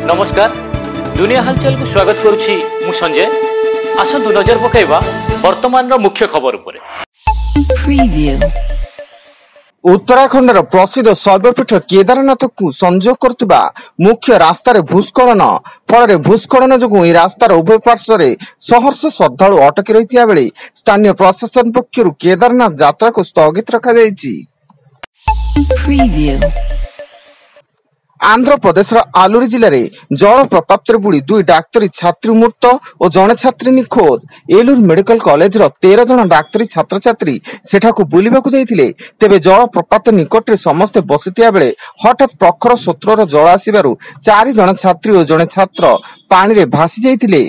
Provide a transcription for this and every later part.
नमस्कार दुनिया हालचाल को स्वागत करुछि मु संजय। आसंतु नजर पकाइबा वर्तमान मुख्य खबर उपरे। उत्तराखंड प्रसिद्ध शैवपीठ केदारनाथ को संजोग करथिबा मुख्य रास्तार भूस्खलन फल भूस्खलन जो रास्तार उभय पार्श्व सहर्ष श्रद्धालु अटकी रही बेले स्थानीय प्रशासन पक्षर केदारनाथ यात्रा को स्थगित रखा जायछि। आंध्र प्रदेश आलुरी जिले में जल प्रपात बुड़ी दुई डाक्तरी छात्री मृत और जड़े छात्री निखोज। एलुर मेडिकल कॉलेज 13 जन डाक्तरी छात्र छात्री सेठाकु बुलिबाकु जाइथिले। तेबे जल प्रपात निकट रे समस्ते बसिथिया बेले हठात प्रखर स्रोतर जल आसिबारु 4 जन छात्री और जड़े छात्र पानी रे भासी जाइथिले।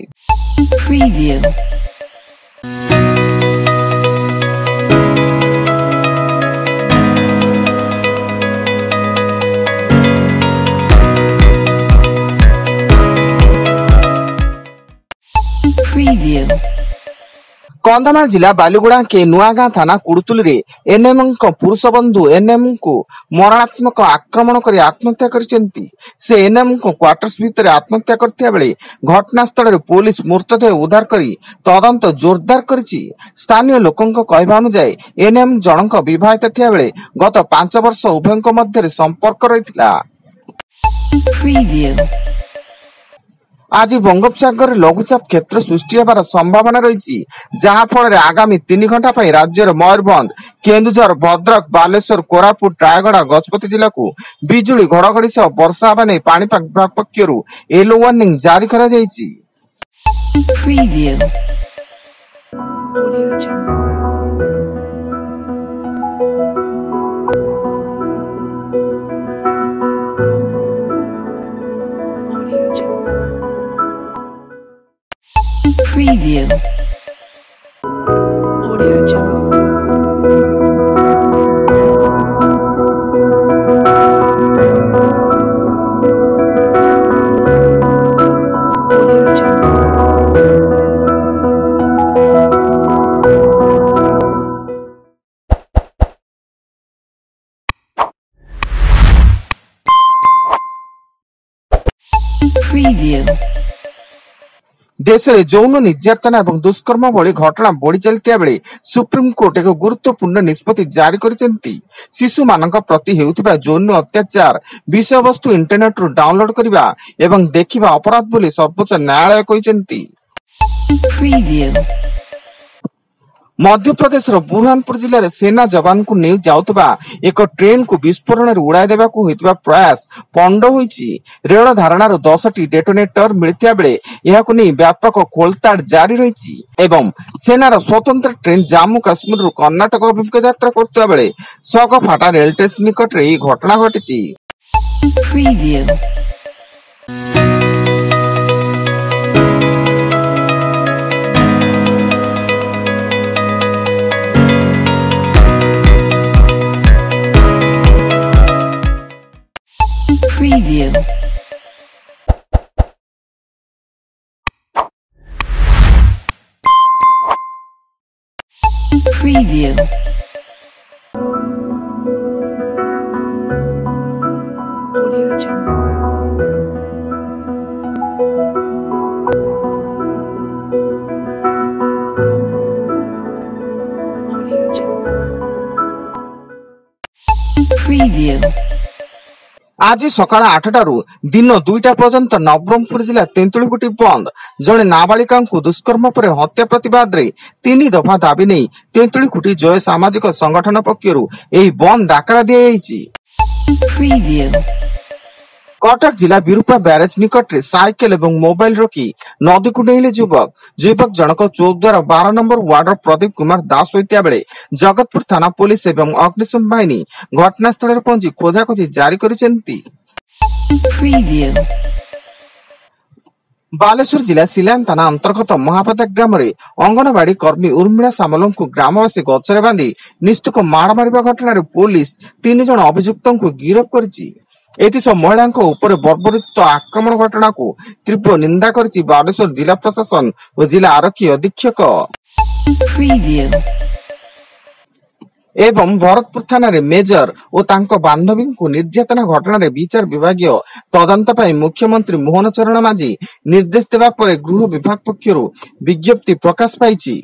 कंधमाल जिला बालीगुड़ा के नुआगां थाना कुड़तुली एनएम पुरुष बंधु एनएम को मरणात्मक आक्रमण कर आत्महत्या करिसेंती। से एनएम को क्वार्टर्स भितर आत्महत्या करथिया बेले घटनास्थल रे पुलिस मृतदेह उद्धार करी तदंत जोरदार करिछि। स्थानीय लोकंक कहबा अनुसार एनएम जनक विवाहित थिया बेले गत 5 वर्ष उभयंक मध्य संपर्क रहिथिला। आज बंगोपसागर लघुचाप क्षेत्र सृष्टि होबार संभावना रही, जहां फल आगामी 3 घंटा राज्यर मयूरभंज, केन्दुझर, भद्रक, बालेश्वर, कोरापुट, रायगढ़, गजपति जिला को बिजुली घड़घड़ी सह वर्षा होगा नहीं पाणीपाग विभाग पक्षर येलो वार्निंग जारी करा जायछि। Preview. Audio Jungle. Audio Jungle. Preview. देश में यौन निर्यातना और दुष्कर्म भली घटना बढ़ी चलता बेले सुप्रीमकोर्ट एक गुरुत्वपूर्ण निष्पत्ति जारी करिसेंती। शिशु मानक प्रति हेउथिबा यौन अत्याचार विषय वस्तु इंटरनेट रु डाउनलोड करिबा एवं देखिबा अपराध बोली सर्वोच्च न्यायालय कहिसेंती। मध्य प्रदेश बुरहानपुर जिले में सेना जवान को नहीं जाउतबा एक ट्रेन को विस्फोरण उड़ाई देवा प्रयास पंड होईछि। रेल धारणार 10टी डेटोनेटर मिलथिया बेले यहाकु नहीं व्यापक खोलताड़ जारी रही एवं सेनार स्वतंत्र ट्रेन जम्मू काश्मीर रु कर्नाटक अभिमुखे यात्रा करता बेले सगफाटा रेल स्टेशन निकट रे घटना घटिछि। Preview. Preview. Audio Jungle. Audio Jungle. Preview. आज सकाळ 8टारू दिन 2टा पर्यंत नवरंगपुर जिला तेंतुलीगुटी बंद। जड़े नाबालिका दुष्कर्म पर हत्या प्रतिवाद रे 3 दफा दाबी नहीं तेंतुलीगुटी जय सामाजिक संगठन पक्षर यही बंद डाकरा दिया। कटक जिला विरूपा ब्यारेज निकट रे साइकेल एवं मोबाइल रोकी नदी को डेले युवक जनक चौद्वार 12 नंबर वार्ड प्रदीप कुमार दास होता बेले जगतपुर थाना पुलिस एवं अग्निशम बाहिनी घटनास्थल में पहुंची खोजाखोजी जारी करिसेंती। बालेश्वर जिला सिलाम थाना अंतर्गत महापदा ग्राम रे अंगनवाड़ी कर्मी उर्मिला सामल को ग्रामवासी गचरे बांधी निस्तुक माड़ मारिबा घटना पुलिस 3 जन अभियुक्त को गिरफ्त करिछि। एथिसह महिला बर्बरित आक्रमण घटना को तीव्र निंदा करिछि बालेश्वर जिला प्रशासन और जिला आरक्षी अधीक्षक। ଏବଂ ଭରତପୁର ଥାନାରେ ମେଜର ଓ ତାଙ୍କ ବାନ୍ଧବୀଙ୍କୁ ନିର୍ଯାତନା ଘଟଣାରେ ବିଚାର ବିଭାଗୀୟ ତଦନ୍ତ ପାଇଁ ମୁଖ୍ୟମନ୍ତ୍ରୀ ମୋହନ ଚରଣ ମାଝୀ ନିର୍ଦ୍ଦେଶ ଦେବା ପରେ ଗୃହ ବିଭାଗ ପକ୍ଷରୁ ବିଜ୍ଞପ୍ତି ପ୍ରକାଶ ପାଇଛି।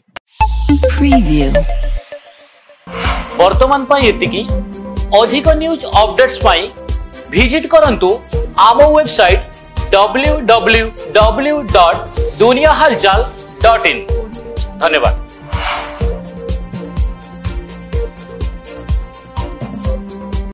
ବର୍ତ୍ତମାନ ପାଇଁ ଏତିକି। ଅଧିକ ନ୍ୟୁଜ ଅପଡେଟ୍ସ ପାଇଁ ଭିଜିଟ୍ କରନ୍ତୁ ଆମ ୱେବସାଇଟ www.duniyahalchal.in। ଧନ୍ୟବାଦ।